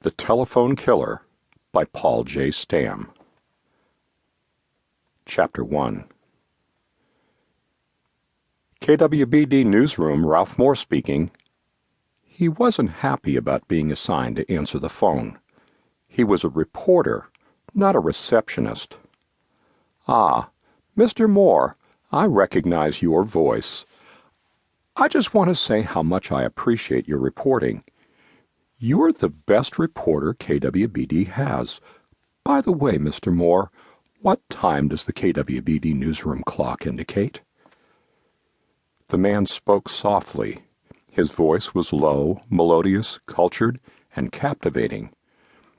The Telephone Killer by Paul J. Stam. Chapter 1. KWBD Newsroom, Ralph Moore speaking. He wasn't happy about being assigned to answer the phone. He was a reporter, not a receptionist. "Ah, Mr. Moore, I recognize your voice. I just want to say how much I appreciate your reporting. You're the best reporter KWBD has. By the way, Mr. Moore, what time does the KWBD newsroom clock indicate?" The man spoke softly. His voice was low, melodious, cultured, and captivating.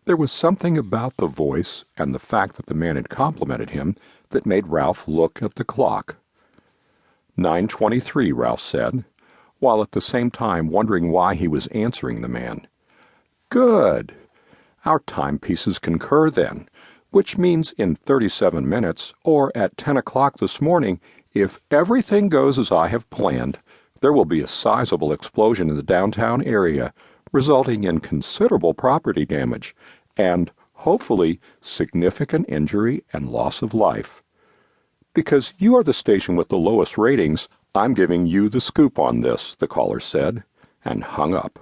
There was something about the voice and the fact that the man had complimented him that made Ralph look at the clock. 9:23, Ralph said, while at the same time wondering why he was answering the man. "Good. Our timepieces concur then, which means in 37 minutes, or at 10 o'clock this morning, if everything goes as I have planned, there will be a sizable explosion in the downtown area, resulting in considerable property damage and, hopefully, significant injury and loss of life. Because you are the station with the lowest ratings, I'm giving you the scoop on this," the caller said, and hung up.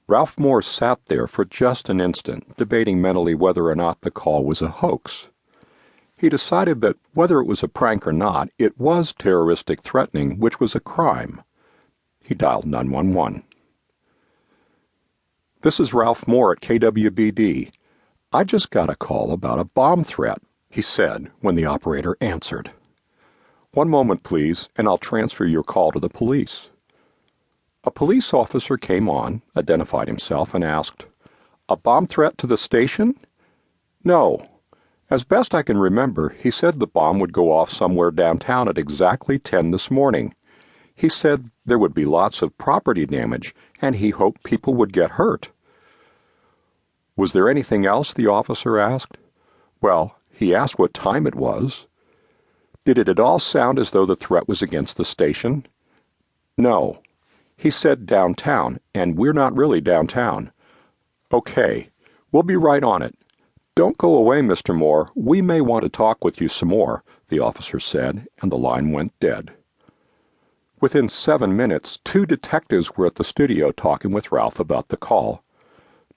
Ralph Moore sat there for just an instant, debating mentally whether or not the call was a hoax. He decided that whether it was a prank or not, it was terroristic threatening, which was a crime. He dialed 911. "This is Ralph Moore at KWBD. I just got a call about a bomb threat," he said when the operator answered. "One moment, please, and I'll transfer your call to the police." A police officer came on, identified himself, and asked, "A bomb threat to the station?" "No. As best I can remember, he said the bomb would go off somewhere downtown at exactly 10 this morning. He said there would be lots of property damage, and he hoped people would get hurt." "Was there anything else?" the officer asked. "Well, he asked what time it was." "Did it at all sound as though the threat was against the station?" "No. He said downtown, and we're not really downtown." "Okay, we'll be right on it. Don't go away, Mr. Moore. We may want to talk with you some more," the officer said, and the line went dead. Within 7 minutes, 2 detectives were at the studio talking with Ralph about the call.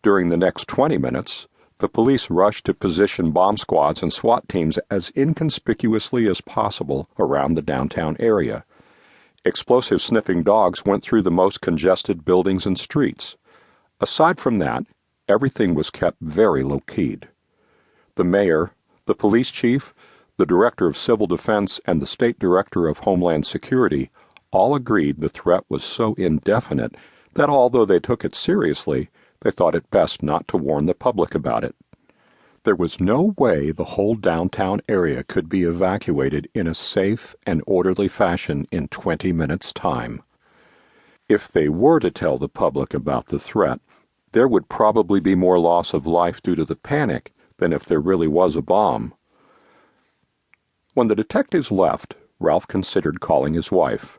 During the next 20 minutes, the police rushed to position bomb squads and SWAT teams as inconspicuously as possible around the downtown area. Explosive sniffing dogs went through the most congested buildings and streets. Aside from that, everything was kept very low-keyed. The mayor, the police chief, the director of civil defense, and the state director of homeland security all agreed the threat was so indefinite that although they took it seriously, they thought it best not to warn the public about it. There was no way the whole downtown area could be evacuated in a safe and orderly fashion in 20 minutes' time. If they were to tell the public about the threat, there would probably be more loss of life due to the panic than if there really was a bomb. When the detectives left, Ralph considered calling his wife.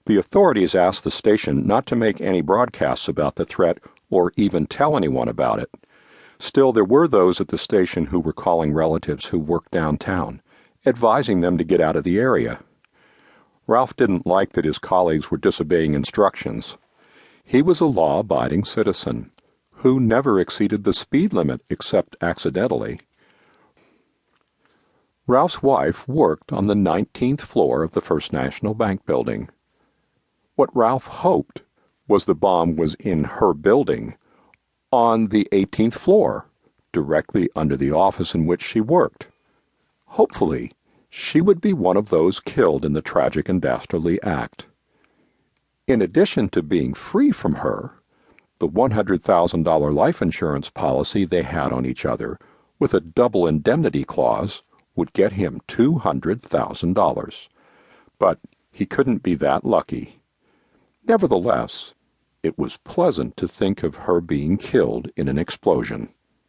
The authorities asked the station not to make any broadcasts about the threat or even tell anyone about it. Still, there were those at the station who were calling relatives who worked downtown, advising them to get out of the area. Ralph didn't like that his colleagues were disobeying instructions. He was a law-abiding citizen, who never exceeded the speed limit except accidentally. Ralph's wife worked on the 19th floor of the First National Bank building. What Ralph hoped was the bomb was in her building, on the 18th floor, directly under the office in which she worked. Hopefully, she would be one of those killed in the tragic and dastardly act. In addition to being free from her, the $100,000 life insurance policy they had on each other, with a double indemnity clause, would get him $200,000. But he couldn't be that lucky. Nevertheless, it was pleasant to think of her being killed in an explosion.